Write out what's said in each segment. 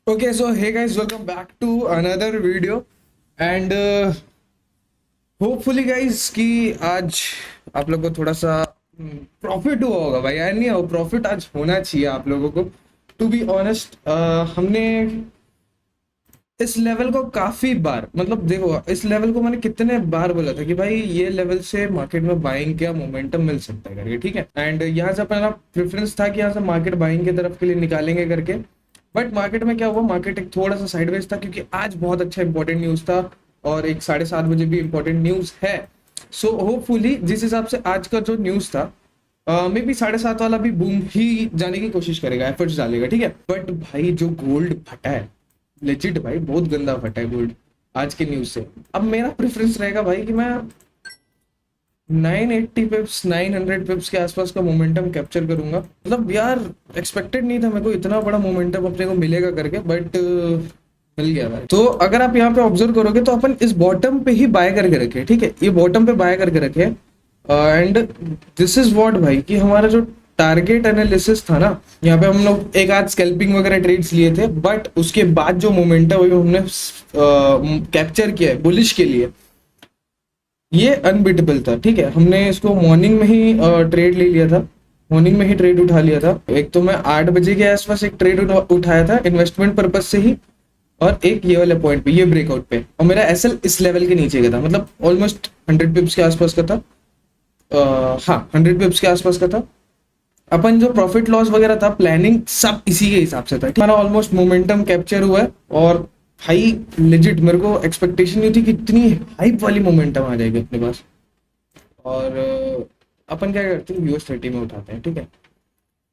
Okay, so hey guys, welcome back to another video and hopefully guys कि आज आप लोगों को थोड़ा सा प्रॉफिट हुआ होगा भाई। यार नहीं हो प्रॉफिट आज होना चाहिए आप लोगों को। टू बी ऑनेस्ट हमने इस लेवल को काफी बार मतलब देखो इस लेवल को मैंने कितने बार बोला था कि भाई ये लेवल से मार्केट में बाइंग का मोमेंटम मिल सकता है करके, ठीक है। एंड यहाँ से अपना प्रेफरेंस था कि यहाँ से मार्केट बाइंग की तरफ के लिए निकालेंगे करके। बट मार्केट में क्या हुआ, मार्केट एक थोड़ा सा साइडवेज था क्योंकि आज बहुत अच्छा इंपॉर्टेंट न्यूज था और एक 7:30 बजे भी इंपॉर्टेंट न्यूज है। सो होपफुली जिस हिसाब से आज का जो न्यूज था मे बी 7:30 वाला भी बूम ही जाने की कोशिश करेगा, एफर्ट्स डालेगा, ठीक है। बट भाई जो गोल्ड फटा है, लेजिट भाई बहुत गंदा फटा है गोल्ड आज के न्यूज से। अब मेरा प्रेफरेंस रहेगा भाई कि मैं 980 पिप्स 900 पिप्स के आसपास का मोमेंटम कैप्चर करूंगा। मतलब यार एक्सपेक्टेड नहीं था मेरे को इतना बड़ा मोमेंटम अपने को मिलेगा करके, बट मिल गया भाई। तो अगर आप यहाँ पे ऑब्जर्व करोगे तो अपन इस बॉटम पे ही बाय करके रखे, ठीक है। ये बॉटम पे बाय करके रखे एंड दिस इज व्हाट भाई कि हमारा जो टारगेट एनालिसिस था ना, यहाँ पे हम लोग एक आध स्कैल्पिंग वगैरह ट्रेड्स लिए थे, बट उसके बाद जो मोमेंटम हमने कैप्चर किया है बुलिश के लिए, ये अनबिटेबल था, ठीक है। हमने इसको मॉर्निंग में ही ट्रेड ले लिया था, मॉर्निंग में ही ट्रेड उठा लिया था। एक तो मैं 8 बजे के आसपास एक ट्रेड उठाया था इन्वेस्टमेंट पर्पज से ही, और एक ये वाले पॉइंट पे, ये ब्रेकआउट पे, और मेरा एसएल इस लेवल के नीचे का था, मतलब ऑलमोस्ट 100 पिप्स के आसपास का था। हाँ 100 पिप्स के आसपास का था। अपन जो प्रॉफिट लॉस वगैरह था, प्लानिंग सब इसी के हिसाब से था। हमारा ऑलमोस्ट मोमेंटम कैप्चर हुआ है और भाई लेजिट मेरे को एक्सपेक्टेशन नहीं थी कि इतनी हाइप वाली मोमेंटम आ जाएगी अपने पास। और अपन क्या करते हैं, यूएस 30 में उठाते हैं, ठीक है।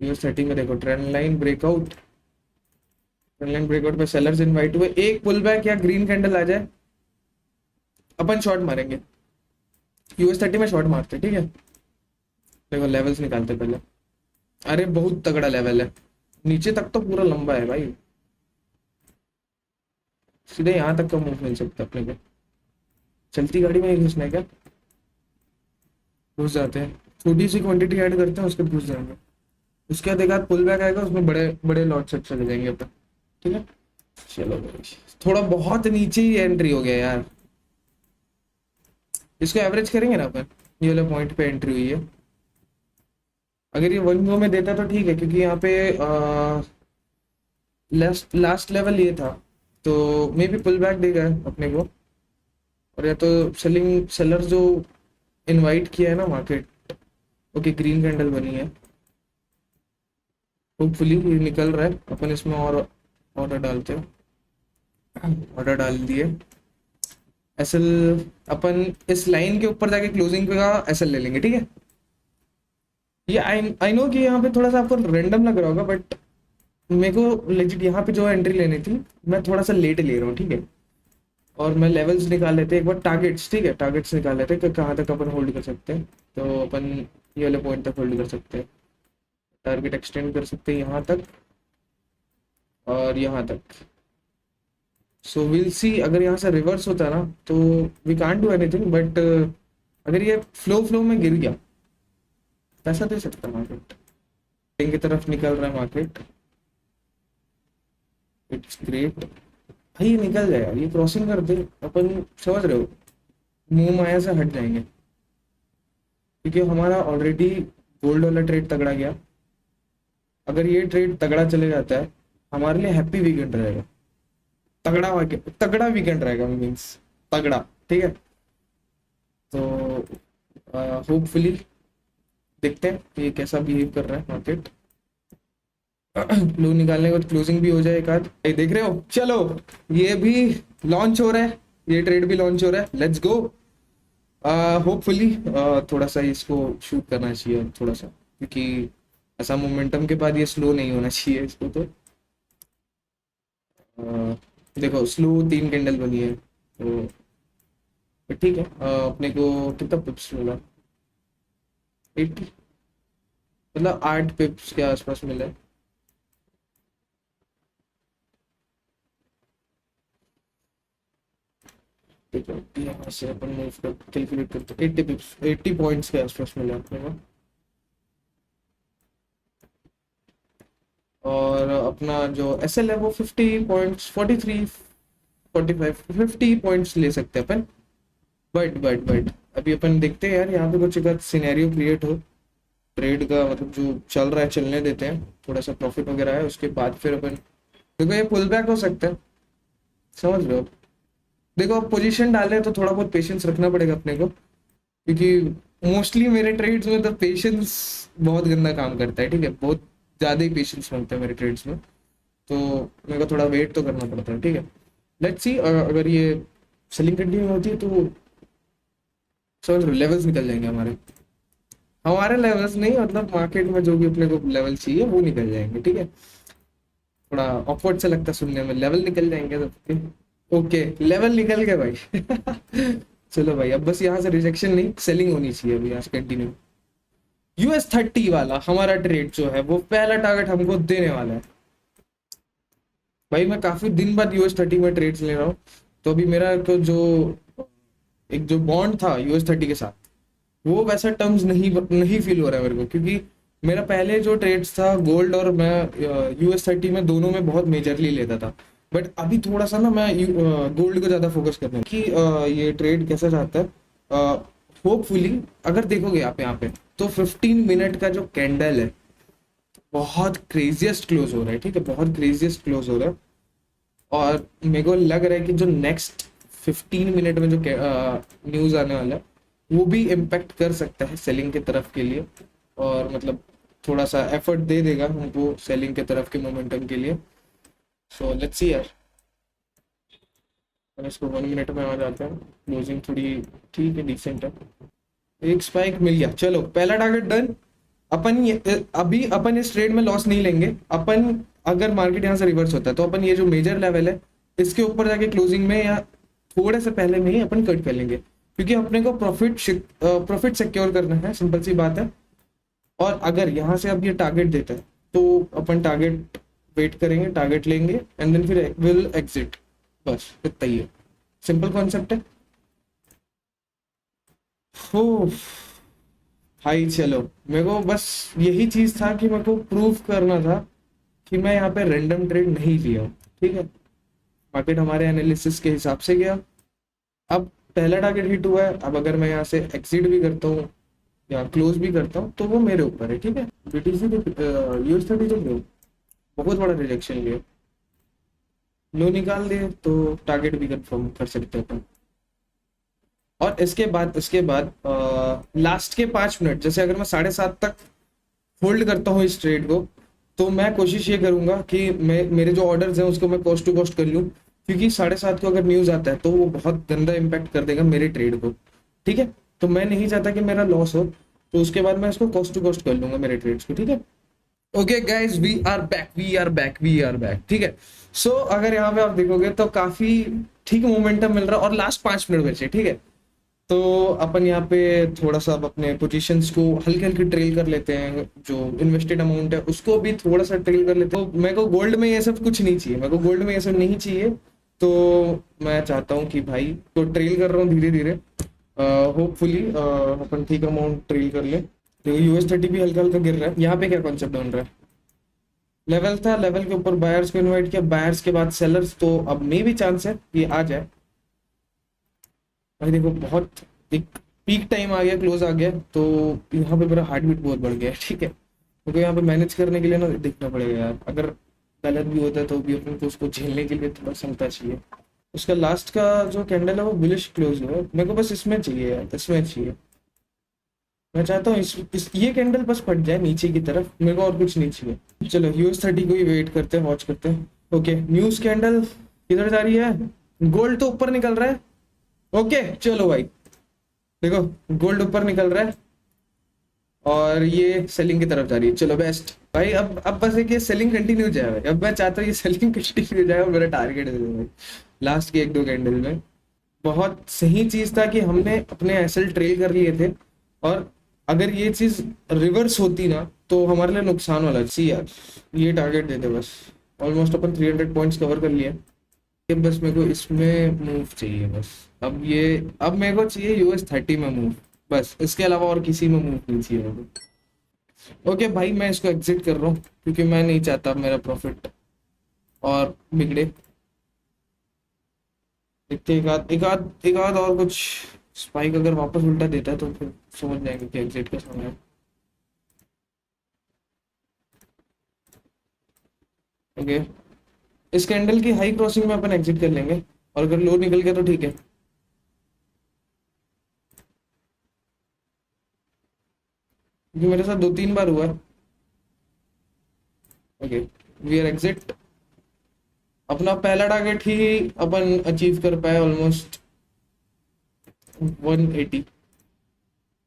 यूएस 30 में देखो ट्रेंड लाइन ब्रेकआउट पे सेलर्स इनवाइट हुए, एक पुल बैक या ग्रीन कैंडल आ जाए अपन शॉर्ट मारेंगे। यूएस 30 में शॉर्ट मारते हैं, ठीक है। देखो लेवल्स निकालते हैं पहले। अरे बहुत तगड़ा लेवल है, नीचे तक तो पूरा लंबा है भाई, सीधे यहाँ तक का मूव मिल सकता है अपने को। चलती गाड़ी में नहीं घुसना है क्या, घुस जाते हैं, छोटी सी क्वांटिटी ऐड करते हैं उसके घुस जाएंगे। उसके बाद एक आध पुल बैक आएगा, उसमें बड़े बड़े लॉट से चले जाएंगे अपन, ठीक है। चलो भाई, थोड़ा बहुत नीचे ही एंट्री हो गया यार। इसको एवरेज करेंगे ना अपन, ये वाला पॉइंट पे एंट्री हुई है। अगर ये 1 गो में देता तो ठीक है, क्योंकि यहाँ पे लास्ट लास्ट लेवल ये था, तो मे बी पुल बैक देगा अपने को। और या तो सेलिंग सेलर जो इनवाइट किया है ना मार्केट, ओके ग्रीन कैंडल बनी है, होपफुली ये निकल रहा है, अपन इसमें और ऑर्डर डालते हैं। ऑर्डर डाल दिए एसएल। अपन इस लाइन के ऊपर जाके क्लोजिंग पे का एसएल ले लेंगे, ठीक है। ये आई नो कि यहाँ पे थोड़ा सा आपको रेंडम लग रहा होगा, बट मेरे को लेजिट यहाँ पे जो एंट्री लेनी थी, मैं थोड़ा सा लेट ले रहा हूँ, ठीक है। और मैं लेवल्स निकाल लेते हैं एक बार, टारगेट्स, ठीक है, टारगेट्स निकाल लेते हैं कि कहाँ तक अपन होल्ड कर सकते हैं। तो अपन ये वाले पॉइंट तक होल्ड कर सकते हैं, टारगेट एक्सटेंड कर सकते हैं यहाँ तक और यहाँ तक। सो विल सी, अगर यहाँ से रिवर्स होता है ना तो we can't do anything, but अगर ये फ्लो फ्लो में गिर गया, पैसा दे सकता है मार्केट, की तरफ निकल रहा है मार्केट, इट्स ग्रेट। भाई ये निकल जाएगा, ये क्रॉसिंग कर दे अपन, समझ रहे हो, मुंह माया से हट जाएंगे, क्योंकि हमारा ऑलरेडी गोल्ड वाला ट्रेड तगड़ा गया। अगर ये ट्रेड तगड़ा चले जाता है, हमारे लिए हैप्पी वीकेंड रहेगा, तगड़ा वीकेंड रहेगा, मीन्स तगड़ा, ठीक है। तो होपफुली देखते हैं कि ये कैसा बिहेव कर रहा है मार्केट। क्लोज निकालने के बाद क्लोजिंग भी हो जाए एक आध, ये देख रहे हो। चलो ये भी लॉन्च हो रहा है, ये ट्रेड भी लॉन्च हो रहा है, लेट्स गो। होपफुली थोड़ा सा इसको शूट करना चाहिए थोड़ा सा, क्योंकि ऐसा मोमेंटम के बाद ये स्लो नहीं होना चाहिए इसको। तो देखो स्लो 3 कैंडल बनी है, तो ठीक है। अपने को कितना पिप्स मिला, 80, मतलब 8 पिप्स के आसपास मिला है। ठीक है, यहाँ से अपन मूव कर कैलकुलेट करते हैं, 80 पिप्स 80 पॉइंट्स के आसपास मिला अपने को। और अपना जो SL है वो 50 पॉइंट्स, 43 45 50 पॉइंट्स ले सकते हैं अपन। बट अभी अपन देखते हैं यार, यहाँ पे कुछ अगर सिनेरियो क्रिएट हो ट्रेड का, मतलब जो चल रहा है चलने देते हैं, थोड़ा सा प्रॉफिट वगैरह है उसके बाद फिर अपन, देखो ये पुल बैक हो सकता है, समझ रहे हो। देखो अब पोजीशन डाले हैं तो थोड़ा बहुत पेशेंस रखना पड़ेगा अपने को, क्योंकि मोस्टली मेरे ट्रेड्स में तो पेशेंस बहुत गंदा काम करता है, ठीक है, बहुत ज़्यादा ही पेशेंस मांगता है मेरे ट्रेड्स में, तो मेरे को थोड़ा वेट तो करना पड़ता है, ठीक है। लेट्स सी अगर ये सेलिंग कंटिन्यू होती है तो समझ लो लेवल्स निकल जाएंगे हमारे, हमारे लेवल्स नहीं, मतलब मार्केट में जो भी अपने को लेवल चाहिए वो निकल जाएंगे, ठीक है। थोड़ा ऑकवर्ड से लगता है सुनने में, लेवल निकल जाएंगे सबके। ओके लेवल निकल गए भाई। चलो भाई अब बस यहाँ से रिजेक्शन नहीं, सेलिंग होनी चाहिए अभी यहाँ से कंटिन्यू। US30 वाला हमारा ट्रेड जो है वो पहला टारगेट हमको देने वाला है भाई। मैं काफी दिन बाद US30 में ट्रेड्स ले रहा हूँ, तो अभी मेरा को जो एक जो बॉन्ड था US30 के साथ, वो वैसा टर्म्स नहीं फील हो रहा है मेरे को, क्योंकि मेरा पहले जो ट्रेड्स था गोल्ड और मैं US30 में दोनों में बहुत मेजरली लेता था, बट अभी थोड़ा सा ना मैं गोल्ड को ज़्यादा फोकस करता हूँ कि ये ट्रेड कैसा जाता है। होपफुली अगर देखोगे आप यहाँ पे तो 15 मिनट का जो कैंडल है बहुत क्रेजियस्ट क्लोज हो रहा है, ठीक है, बहुत क्रेजियस्ट क्लोज हो रहा है। और मेरे को लग रहा है कि जो नेक्स्ट 15 मिनट में जो न्यूज़ आने वाला है वो भी इम्पेक्ट कर सकता है सेलिंग के तरफ के लिए, और मतलब थोड़ा सा एफर्ट दे देगा हमको सेलिंग के तरफ के मोमेंटम के लिए। सो लेट्स सी यार, हम इसको 1 मिनट में आ जाते हैं, क्लोजिंग थोड़ी ठीक है, डिसेंट है, एक स्पाइक मिल गया, चलो पहला टारगेट डन। अभी अपन इस ट्रेड में लॉस नहीं लेंगे अपन, अगर मार्केट यहाँ से रिवर्स होता है तो अपन ये जो मेजर लेवल है इसके ऊपर जाके क्लोजिंग में या थोड़े से पहले में ही अपन कट कर लेंगे, क्योंकि अपने को प्रॉफिट सिक्योर करना है, सिंपल सी बात है। और अगर यहाँ से अब ये टारगेट देता है तो अपन टारगेट वेट करेंगे, टारगेट लेंगे एंड देन फिर विल एग्जिट, बस इतना ही है, सिंपल कॉन्सेप्ट है। हो भाई चलो, मेरे को बस यही चीज था कि मेरे को प्रूव करना था कि मैं यहाँ पे रैंडम ट्रेड नहीं लिया हूँ, ठीक है। मार्केट हमारे एनालिसिस के हिसाब से गया, अब पहला टारगेट हिट हुआ है, अब अगर मैं यहाँ से एग्जिट भी करता हूँ या क्लोज भी करता हूँ तो वो मेरे ऊपर है, ठीक है। BTC US30 तो लो बहुत बड़ा रिजेक्शन लिया, लो निकाल दे तो टारगेट भी कंफर्म कर सकते हैं अपन। और इसके बाद लास्ट के 5 मिनट, जैसे अगर मैं 7:30 तक होल्ड करता हूँ इस ट्रेड को, तो मैं कोशिश ये करूंगा कि मेरे जो ऑर्डर्स हैं उसको मैं कॉस्ट टू कॉस्ट कर लूँ, क्योंकि 7:30 को अगर न्यूज़ आता है तो वो बहुत गंदा इम्पैक्ट कर देगा मेरे ट्रेड को, ठीक है। तो मैं नहीं चाहता कि मेरा लॉस हो, तो उसके बाद मैं इसको कॉस्ट टू कॉस्ट कर लूंगा मेरे ट्रेड्स को, ठीक है। Okay guys, we are back, ठीक है। सो अगर यहाँ पे आप देखोगे तो काफी ठीक मोमेंटम मिल रहा है और लास्ट 5 मिनट बचे, ठीक है। तो अपन यहाँ पे थोड़ा सा अब अपने पोजीशंस को हल्के हल्के ट्रेल कर लेते हैं, जो इन्वेस्टेड अमाउंट है उसको भी थोड़ा सा ट्रेल कर लेते हैं। तो मेरे को गोल्ड में ये सब कुछ नहीं चाहिए, मेरे को गोल्ड में ये सब नहीं चाहिए, तो मैं चाहता हूँ कि भाई तो ट्रेल कर रहा हूँ धीरे धीरे, होपफुली अपन ठीक अमाउंट ट्रेल कर ले। तो US30 भी हल्का हल्का गिर रहा है। यहाँ पे क्या कॉन्सेप्ट बन रहा है, लेवल था, लेवल के ऊपर बायर्स को इन्वाइट किया, बायर्स के बाद सेलर्स, तो अब मे भी चांस है कि आ जाए भाई। देखो बहुत एक पीक टाइम आ गया, क्लोज आ गया, तो यहाँ पे मेरा हार्ट बीट बहुत बढ़ गया है, ठीक है। क्योंकि यहाँ पे मैनेज करने के लिए ना देखना पड़ेगा यार, अगर गलत भी होता है तो भी अपन को उसको झेलने के लिए थोड़ा क्षमता चाहिए। उसका लास्ट का जो कैंडल है वो बुलिश क्लोज हुआ है, मेरे को बस इसमें चाहिए यार, इसमें चाहिए। मैं चाहता हूँ ये कैंडल बस फट जाए नीचे की तरफ, मेरे को और कुछ नहीं चाहिए। चलो US30 को ही वेट करते हैं, वॉच करते हैं। ओके न्यूज कैंडल किधर जा रही है, गोल्ड तो ऊपर निकल रहा है। ओके चलो भाई देखो गोल्ड ऊपर निकल रहा है और ये सेलिंग की तरफ जा रही है, चलो बेस्ट भाई। अब बस एक ये सेलिंग कंटिन्यू जाए भाई, अब मैं चाहता हूँ ये सेलिंग कंटिन्यू जाए और मेरा टारगेट दे दो भाई लास्ट के 1-2 कैंडल में। बहुत सही चीज था कि हमने अपने एसएल ट्रेल कर लिए थे, और अगर ये चीज रिवर्स होती ना तो हमारे लिए नुकसान वाला। सी यार ये टारगेट दे दे बस, ऑलमोस्ट अपन 300 पॉइंट्स कवर कर लिए। बस मेरे को इसमें मूव चाहिए बस, अब मेरे को चाहिए US30 में मूव, बस इसके अलावा और किसी में मूव नहीं चाहिए मेरे को। ओके भाई मैं इसको एग्जिट कर रहा हूँ, क्योंकि मैं नहीं चाहता मेरा प्रॉफिट और बिगड़े। देखते हैं एक आध और कुछ स्पाइक अगर वापस उल्टा देता है तो फिर समझ जाएंगे कि एग्जिट का समय है। ओके, इस कैंडल की हाई क्रॉसिंग में अपन एग्जिट कर लेंगे, और अगर लो निकल गया तो ठीक है, क्योंकि मेरे साथ 2 3 बार हुआ है। Okay, we are exit. अपना पहला टारगेट ही अपन अचीव कर पाए, ऑलमोस्ट 180।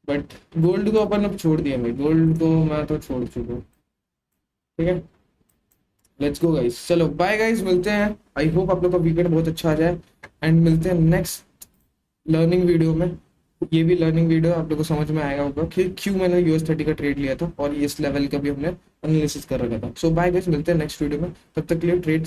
बट गोल्ड को अपन अब छोड़ दिया भाई, गोल्ड को मैं तो छोड़ चुका हूँ। ठीक है, लेट्स गो गाइस, चलो बाय गाइस, मिलते हैं। आई होप आप लोग का वीकेंड बहुत अच्छा आ जाए, एंड मिलते हैं नेक्स्ट लर्निंग वीडियो में। ये भी लर्निंग वीडियो आप लोग को समझ में आएगा होगा कि क्यों मैंने US 30 का ट्रेड लिया था, और इस लेवल का भी हमने एनालिसिस कर रखा था। सो बाय गाइस, मिलते हैं नेक्स्ट वीडियो में, तब तक के लिए ट्रेड